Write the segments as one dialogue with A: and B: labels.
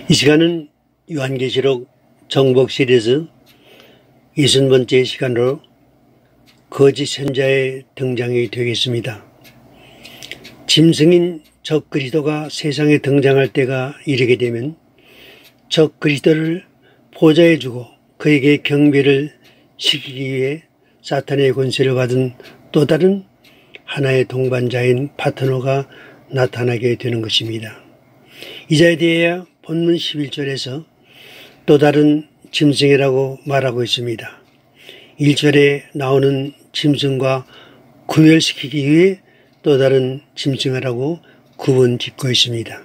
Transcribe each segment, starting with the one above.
A: 이 시간은 요한계시록 정복 시리즈 60번째 시간으로 거짓 선자의 등장이 되겠습니다. 짐승인 적 그리스도가 세상에 등장할 때가 이르게 되면 적 그리스도를 보좌에 주고 그에게 경배를 시키기 위해 사탄의 권세를 받은 또 다른 하나의 동반자인 파트너가 나타나게 되는 것입니다. 이 자에 대해 본문 11절에서 또 다른 짐승이라고 말하고 있습니다. 1절에 나오는 짐승과 구별시키기 위해 또 다른 짐승이라고 구분 짓고 있습니다.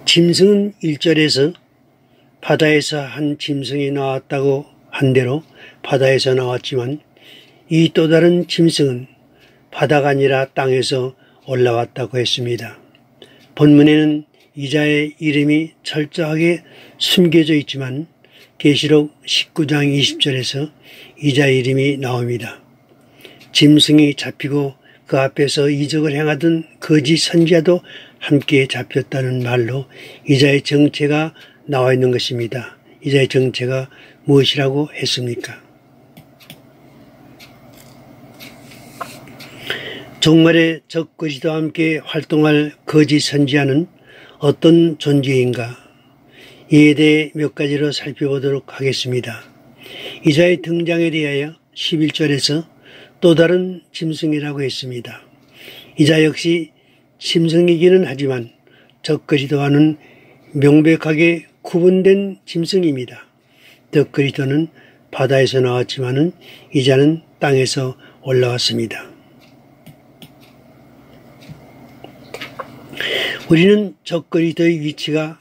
A: 짐승은 1절에서 바다에서 한 짐승이 나왔다고 한 대로 바다에서 나왔지만 이 또 다른 짐승은 바다가 아니라 땅에서 올라왔다고 했습니다. 본문에는 이자의 이름이 철저하게 숨겨져 있지만 계시록 19장 20절에서 이자의 이름이 나옵니다. 짐승이 잡히고 그 앞에서 이적을 행하던 거짓 선지자도 함께 잡혔다는 말로 이자의 정체가 나와 있는 것입니다. 이자의 정체가 무엇이라고 했습니까? 종말의 적 그리스도와 함께 활동할 거짓 선지자는 어떤 존재인가? 이에 대해 몇 가지로 살펴보도록 하겠습니다. 이자의 등장에 대하여 11절에서 또 다른 짐승이라고 했습니다. 이자 역시 짐승이기는 하지만 적 그리스도와는 명백하게 구분된 짐승입니다. 적 그리스도는 바다에서 나왔지만은 이자는 땅에서 올라왔습니다. 우리는 적 그리스도의 위치가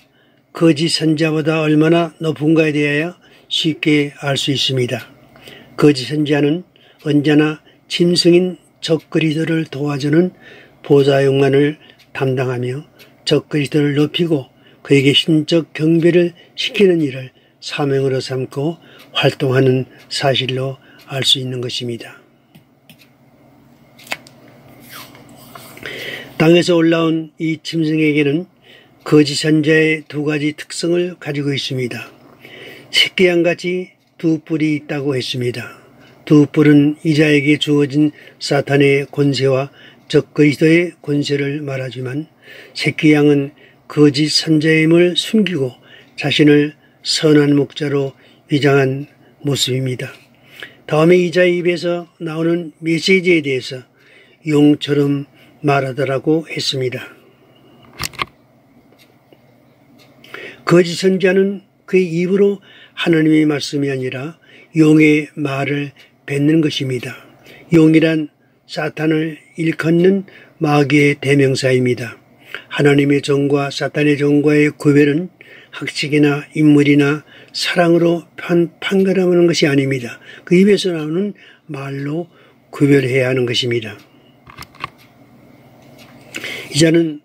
A: 거짓 선지자보다 얼마나 높은가에 대하여 쉽게 알 수 있습니다. 거짓 선지자는 언제나 짐승인 적 그리스도를 도와주는 보좌 용관을 담당하며 적 그리스도를 높이고 그에게 신적 경배를 시키는 일을 사명으로 삼고 활동하는 사실로 알 수 있는 것입니다. 땅에서 올라온 이 짐승에게는 거짓 선지자의 두 가지 특성을 가지고 있습니다. 새끼양같이 두 뿔이 있다고 했습니다. 두 뿔은 이자에게 주어진 사탄의 권세와 적 그리스도의 권세를 말하지만 새끼양은 거짓 선지자임을 숨기고 자신을 선한 목자로 위장한 모습입니다. 다음에 이자의 입에서 나오는 메시지에 대해서 용처럼 말하더라고 했습니다. 거짓 선지자는 그의 입으로 하나님의 말씀이 아니라 용의 말을 뱉는 것입니다. 용이란 사탄을 일컫는 마귀의 대명사입니다. 하나님의 종과 사탄의 종과의 구별은 학식이나 인물이나 사랑으로 판가름하는 것이 아닙니다. 그 입에서 나오는 말로 구별해야 하는 것입니다. 이자는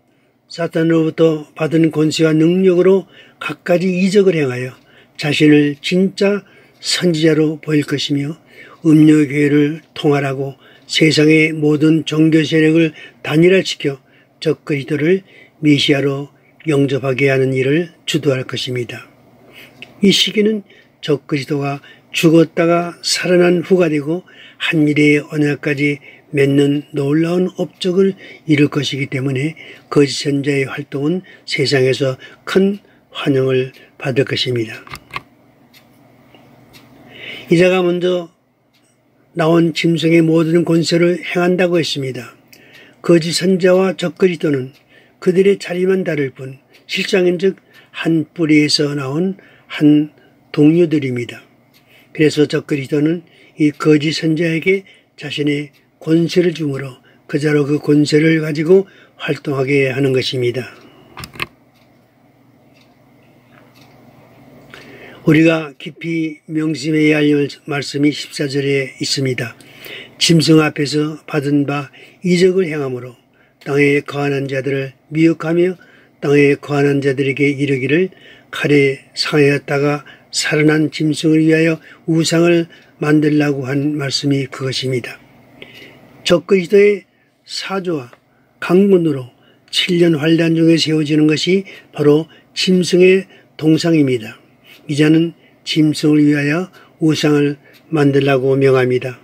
A: 사탄으로부터 받은 권세와 능력으로 갖가지 이적을 행하여 자신을 진짜 선지자로 보일 것이며 음료교회를 통할하고 세상의 모든 종교 세력을 단일화시켜 적 그리스도를 메시아로 영접하게 하는 일을 주도할 것입니다. 이 시기는 적 그리스도가 죽었다가 살아난 후가 되고 한미래의 언약까지 맺는 놀라운 업적을 이룰 것이기 때문에 거짓 선지자의 활동은 세상에서 큰 환영을 받을 것입니다. 이자가 먼저 나온 짐승의 모든 권세를 행한다고 했습니다. 거짓 선지자와 적 그리스도는 그들의 자리만 다를 뿐 실상인즉 한 뿌리에서 나온 한 동료들입니다. 그래서 적 그리스도는 이 거짓 선지자에게 자신의 권세를 주므로 그자로 그 권세를 가지고 활동하게 하는 것입니다. 우리가 깊이 명심해야 할 말씀이 14절에 있습니다. 짐승 앞에서 받은 바 이적을 행함으로 땅에 거하는 자들을 미혹하며 땅에 거하는 자들에게 이르기를 칼에 상하였다가 살아난 짐승을 위하여 우상을 만들라고 한 말씀이 그것입니다. 적 그리스도의 사조와 강군으로 7년 환란 중에 세워지는 것이 바로 짐승의 동상입니다. 이자는 짐승을 위하여 우상을 만들라고 명합니다.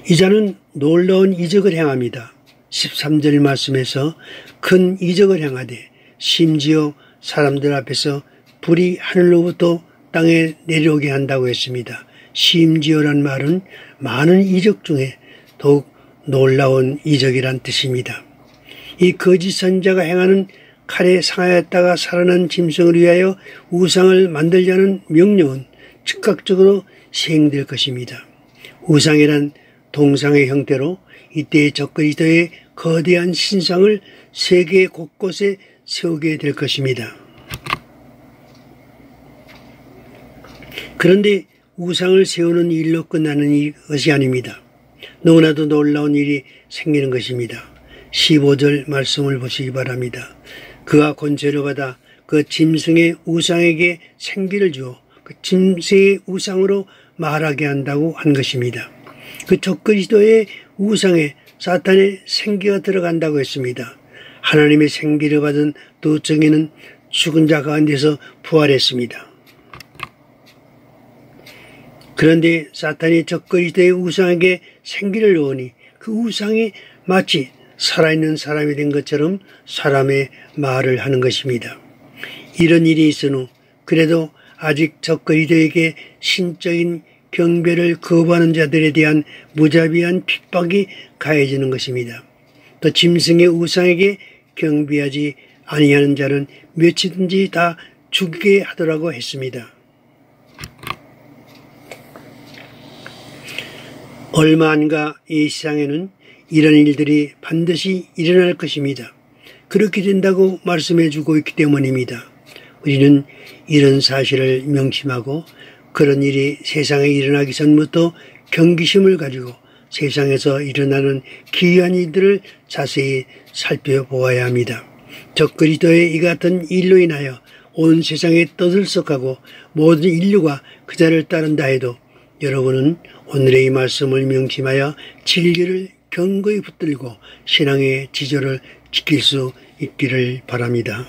A: 이자는 놀라운 이적을 행합니다. 13절 말씀에서 큰 이적을 행하되 심지어 사람들 앞에서 불이 하늘로부터 땅에 내려오게 한다고 했습니다. 심지어란 말은 많은 이적 중에 더욱 놀라운 이적이란 뜻입니다. 이 거짓 선지자가 행하는 칼에 상하였다가 살아난 짐승을 위하여 우상을 만들자는 명령은 즉각적으로 시행될 것입니다. 우상이란 동상의 형태로 이때의 적그리스도의 거대한 신상을 세계 곳곳에 세우게 될 것입니다. 그런데 우상을 세우는 일로 끝나는 것이 아닙니다. 너무나도 놀라운 일이 생기는 것입니다. 15절 말씀을 보시기 바랍니다. 그가 권세를 받아 그 짐승의 우상에게 생기를 주어 그 짐승의 우상으로 말하게 한다고 한 것입니다. 그 적그리스도의 우상에 사탄의 생기가 들어간다고 했습니다. 하나님의 생기를 받은 두 증인은 죽은 자 가운데서 부활했습니다. 그런데 사탄이 적그리스도의 우상에게 생기를 넣으니 그 우상이 마치 살아있는 사람이 된 것처럼 사람의 말을 하는 것입니다. 이런 일이 있은 후 그래도 아직 적그리스도에게 신적인 경배를 거부하는 자들에 대한 무자비한 핍박이 가해지는 것입니다. 또 짐승의 우상에게 경배하지 아니하는 자는 몇이든지 다 죽게 하더라고 했습니다. 얼마 안가 이 세상에는 이런 일들이 반드시 일어날 것입니다. 그렇게 된다고 말씀해 주고 있기 때문입니다. 우리는 이런 사실을 명심하고 그런 일이 세상에 일어나기 전부터 경기심을 가지고 세상에서 일어나는 기이한 일들을 자세히 살펴보아야 합니다. 적그리스도의 이 같은 일로 인하여 온 세상에 떠들썩하고 모든 인류가 그자를 따른다 해도 여러분은 오늘의 이 말씀을 명심하여 진리를 견고히 붙들고 신앙의 지조를 지킬 수 있기를 바랍니다.